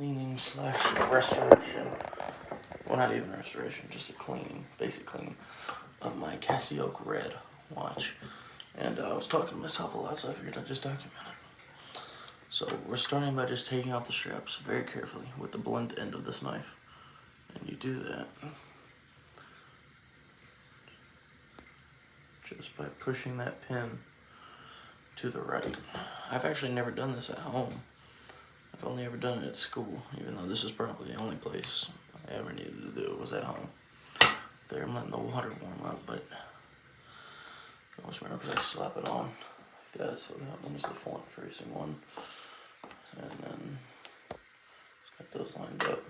cleaning slash restoration. Well, not even restoration, just a cleaning, basic cleaning of my Casioak red watch. And I was talking to myself a lot, so I figured I'd just document it. So we're starting by just taking off the straps very carefully with the blunt end of this knife. And you do that just by pushing that pin to the right. I've actually never done this at home. I've only ever done it at school, even though this is probably the only place I ever needed to do it was at home. There, I'm letting the water warm up, but I always remember because I slap it on like that, so that one is the front facing one. And then get those lined up.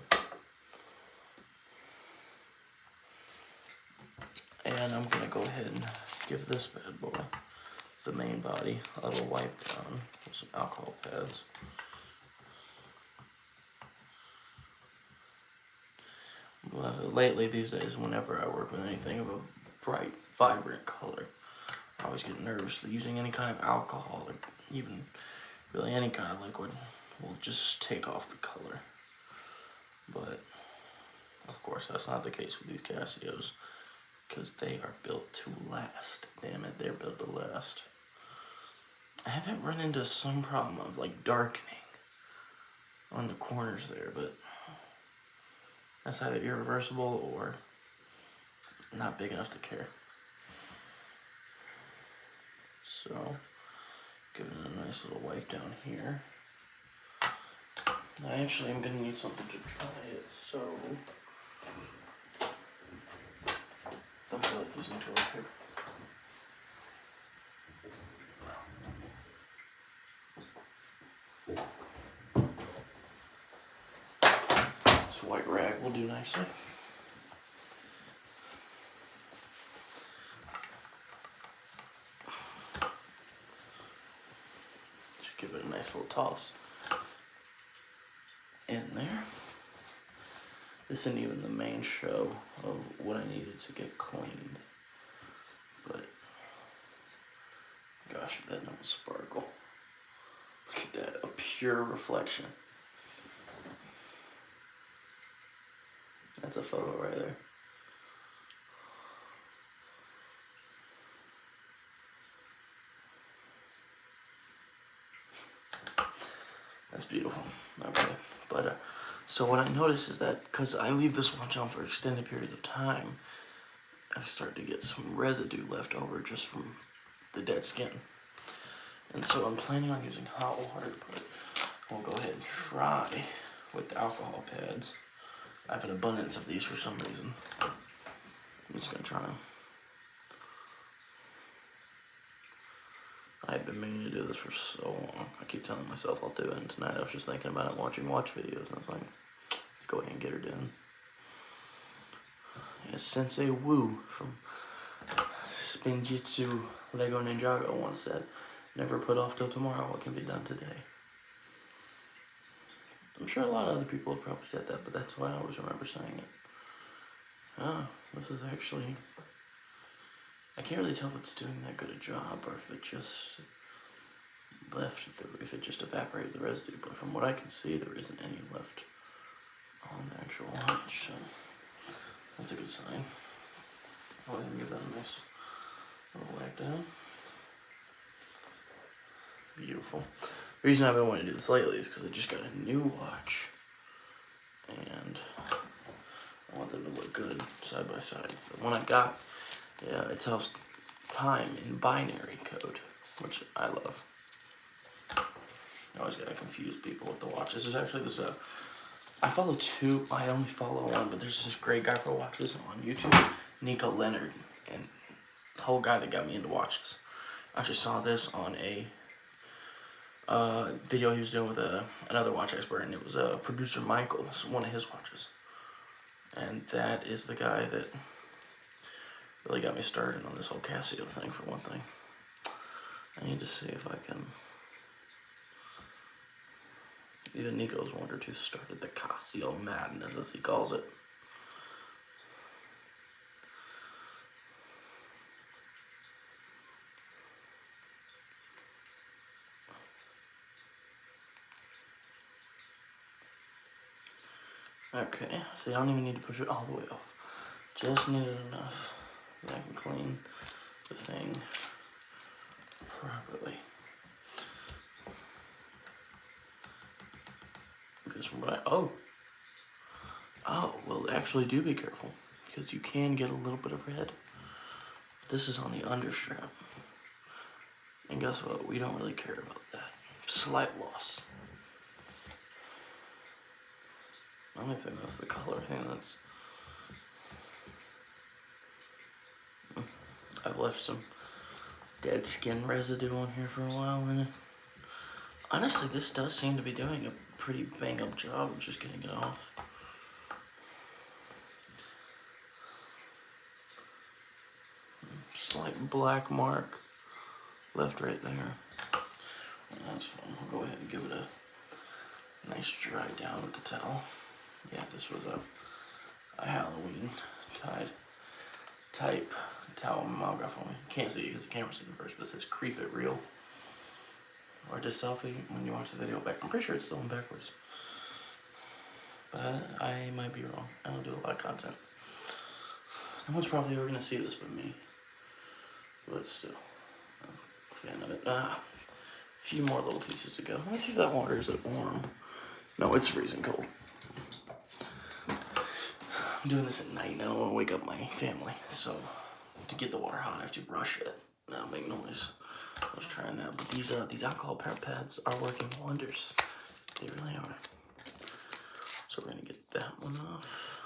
And I'm gonna go ahead and give this bad boy, the main body, a little wipe down with some alcohol pads. Lately, these days, whenever I work with anything of a bright, vibrant color, I always get nervous that using any kind of alcohol or even really any kind of liquid will just take off the color. But, of course, that's not the case with these Casios, because they are built to last. Damn it, they're built to last. I haven't run into some problem of, like, darkening on the corners there, but that's either irreversible or not big enough to care. So, give it a nice little wipe down here. I actually am going to need something to dry it, so I'm really using toilet paper. This white rag will do nicely. Just give it a nice little toss in there. This isn't even the main show of what I needed to get cleaned, but gosh, that don't sparkle. Look at that, a pure reflection. That's a photo right there. That's beautiful. Okay, but so what I noticed is that because I leave this watch on for extended periods of time, I start to get some residue left over just from the dead skin. And so I'm planning on using hot water, but we'll go ahead and try with the alcohol pads. I have an abundance of these for some reason. I'm just gonna try them. I've been meaning to do this for so long. I keep telling myself I'll do it, and tonight I was just thinking about it watching watch videos, and I was like, let's go ahead and get her done. Yeah, Sensei Wu from Spinjitzu Lego Ninjago once said, never put off till tomorrow what can be done today. I'm sure a lot of other people have probably said that, but that's why I always remember saying it. Ah, this is actually, I can't really tell if it's doing that good a job or if it just if it just evaporated the residue, but from what I can see, there isn't any left on the actual watch, so that's a good sign. Go ahead and give that a nice little wipe down. Beautiful. The reason I've been wanting to do this lately is because I just got a new watch, and I want them to look good side by side. So the one I got, it tells time in binary code, which I love. I always gotta confuse people with the watch. This is actually this, I follow two, I only follow one, but there's this great guy for watches on YouTube, Nico Leonard, and the whole guy that got me into watches. I actually saw this on a video he was doing with another watch expert, and it was producer Michael, one of his watches. And that is the guy that really got me started on this whole Casio thing, for one thing. I need to see if I can. Even Nico's wondered who started the Casio madness, as he calls it. Okay, so I don't even need to push it all the way off. Just need it enough that I can clean the thing properly. Because from what oh, well, actually do be careful, because you can get a little bit of red. This is on the understrap. And guess what? We don't really care about that. Slight loss. I don't think that's the color. I think that's... I've left some dead skin residue on here for a while, and honestly, this does seem to be doing a pretty bang-up job of just getting it off. Slight black mark left right there. Well, that's fine. We'll go ahead and give it a nice dry down with the towel. Yeah, this was a Halloween type towel Mog off on me. Can't see it because the camera's in reverse, but it says "Creep It Real." Or just selfie when you watch the video back. I'm pretty sure it's still in backwards. But I might be wrong. I don't do a lot of content. No one's probably ever going to see this but me. But still, I'm a fan of it. A few more little pieces to go. Let me see if that water is warm. No, it's freezing cold. I'm doing this at night. I don't want to wake up my family. So, to get the water hot, I have to brush it. That'll make noise. I was trying that, but these alcohol pads are working wonders. They really are. So we're gonna get that one off.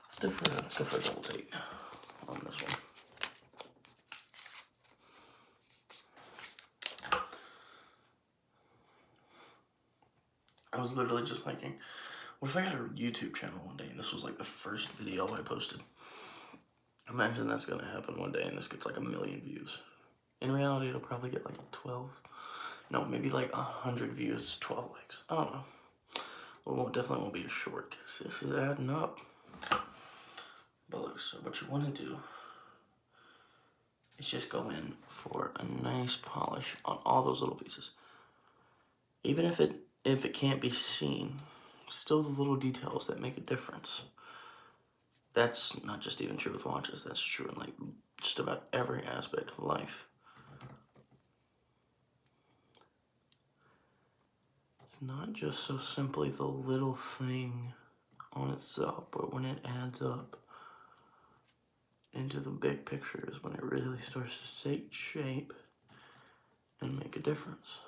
Let's go for a double take on this one. I was literally just thinking, what if I got a YouTube channel one day and this was like the first video I posted? Imagine that's gonna happen one day and this gets like 1 million views. In reality, it'll probably get like 12, no, maybe like 100 views, 12 likes. I don't know. Well, it definitely won't be a short because this is adding up. But look, so what you want to do is just go in for a nice polish on all those little pieces. Even if it can't be seen, still the little details that make a difference. That's not just even true with watches. That's true in like just about every aspect of life. It's not just so simply the little thing on itself, but when it adds up into the big picture is when it really starts to take shape and make a difference.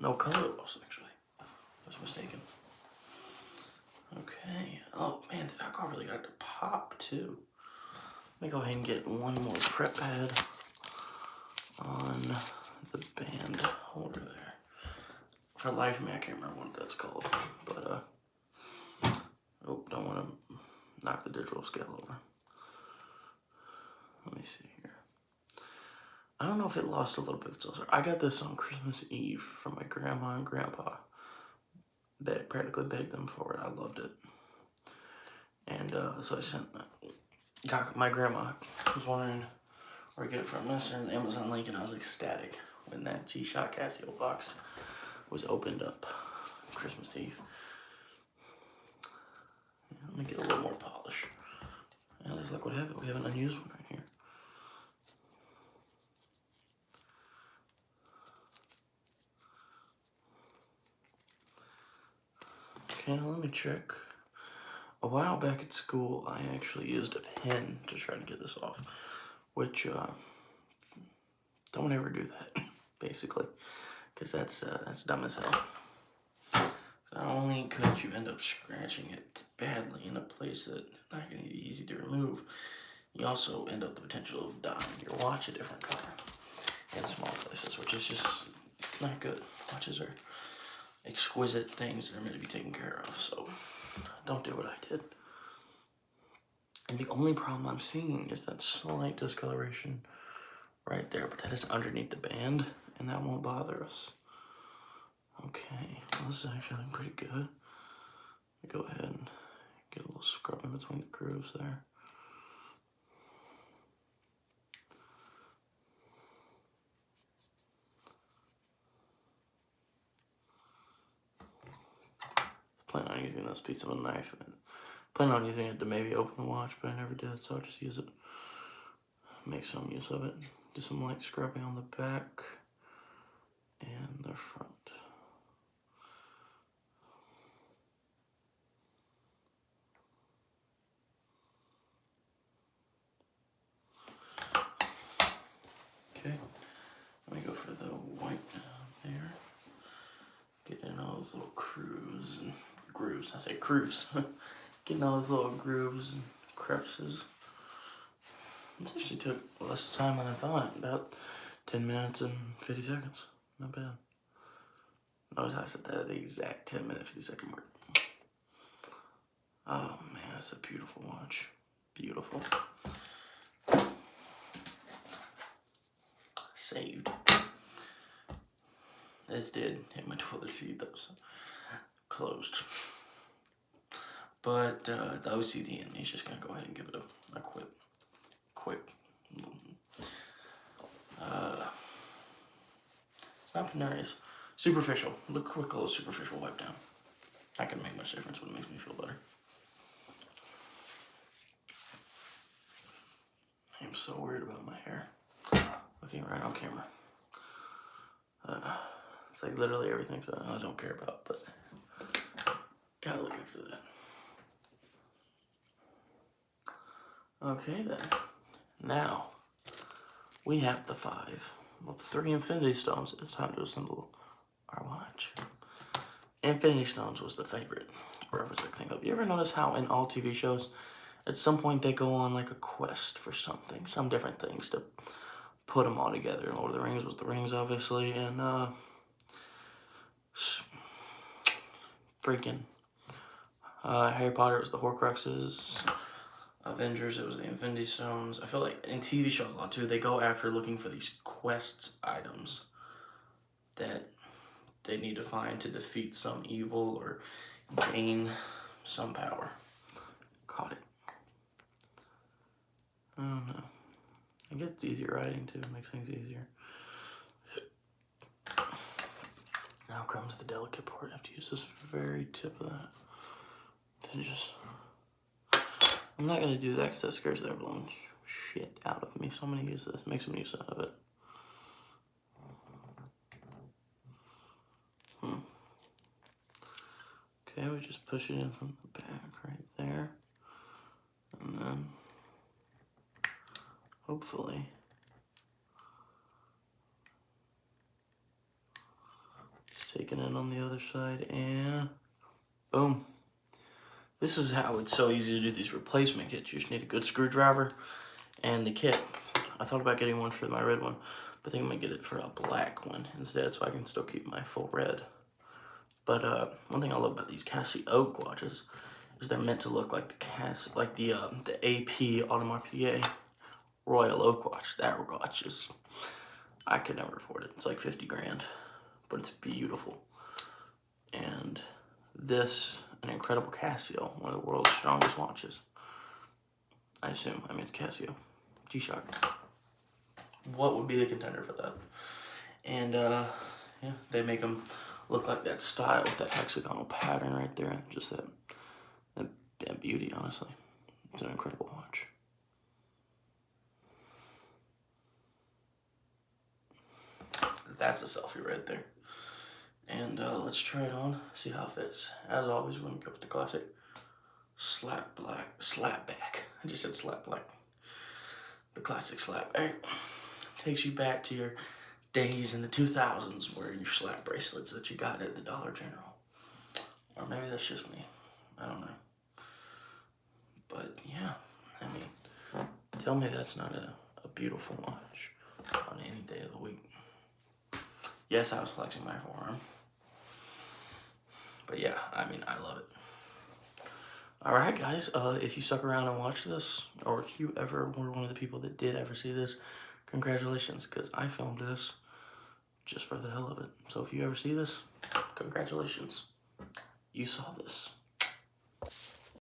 No color loss, actually. I was mistaken. Okay. Oh, man, the alcohol really got to pop, too. Let me go ahead and get one more prep pad on the band holder there. For the life of me, I can't remember what that's called. But, oh, don't want to knock the digital scale over. Let me see here. I don't know if it lost a little bit of its luster. I got this on Christmas Eve from my grandma and grandpa. They practically begged them for it. I loved it. And so I got my grandma was wondering where to get it from. I sent an Amazon link and I was ecstatic when that G-Shock Casioak box was opened up Christmas Eve. Yeah, let me get a little more polish. At least look what I have. We have an unused one right here. Okay, now let me check. A while back at school, I actually used a pen to try to get this off, which, don't ever do that, basically, because that's dumb as hell. So not only could you end up scratching it badly in a place that's not going to be easy to remove, you also end up the potential of dyeing your watch a different color in small places, which is just, it's not good. Watches are exquisite things that are meant to be taken care of, so don't do what I did. And the only problem I'm seeing is that slight discoloration right there, but that is underneath the band, and that won't bother us. Okay, well, this is actually looking pretty good. Go ahead and get a little scrub in between the grooves there. on using this piece of a knife. And plan on using it to maybe open the watch, but I never did, so I'll just use it. Make some use of it. Do some light scrubbing on the back and the front. Okay, let me go for the white there. Get in all those little grooves and grooves. I say grooves. Getting all those little grooves and crevices. This actually took less time than I thought. About 10 minutes and 50 seconds. Not bad. Notice I said that at the exact 10-minute, 50-second mark. Oh man, it's a beautiful watch. Beautiful. Saved. This did hit my toilet seat, though, so closed. But the OCD in me is just gonna go ahead and give it a quick. It's not penurious. Superficial. Look, quick little superficial wipe down. That can make much difference, but it makes me feel better. I'm so worried about my hair. Looking right on camera. It's like literally everything that I don't care about, but gotta look after that. Okay then. Now we have the 5. Well, the 3 Infinity Stones. It's time to assemble our watch. Infinity Stones was the favorite referencing thing up. You ever notice how in all TV shows, at some point they go on like a quest for something, some different things to put them all together. Lord of the Rings was the rings, obviously, and freaking Harry Potter was the Horcruxes. Avengers, it was the Infinity Stones. I feel like in TV shows a lot too, they go after looking for these quests items that they need to find to defeat some evil or gain some power. Caught it. I don't know. I guess it's easier writing too, it makes things easier. Now comes the delicate part. I have to use this very tip of that. Then just, I'm not gonna do that because that scares the everyone shit out of me. So I'm gonna use this, make some use out of it. Okay, we just push it in from the back right there. And then hopefully just take it in on the other side and boom. This is how it's so easy to do these replacement kits. You just need a good screwdriver and the kit. I thought about getting one for my red one, but I think I'm gonna get it for a black one instead so I can still keep my full red. But one thing I love about these Casioak watches is they're meant to look like the AP Audemars Piguet Royal Oak watch. That watch is, I could never afford it. It's like 50 grand, but it's beautiful. And this, an incredible Casio, one of the world's strongest watches. I assume, I mean it's Casio, G-Shock. What would be the contender for that? And yeah, they make them look like that style, that hexagonal pattern right there, and just that beauty, honestly. It's an incredible watch. That's a selfie right there. And let's try it on, see how it fits. As always, we're gonna go with the classic slap back. I just said slap black. The classic slap back. Takes you back to your days in the 2000s wearing your slap bracelets that you got at the Dollar General. Or maybe that's just me. I don't know. But yeah, I mean, tell me that's not a beautiful watch on any day of the week. Yes, I was flexing my forearm. But yeah, I mean, I love it. Alright guys, if you stuck around and watched this, or if you ever were one of the people that did ever see this, congratulations, because I filmed this just for the hell of it. So if you ever see this, congratulations. You saw this.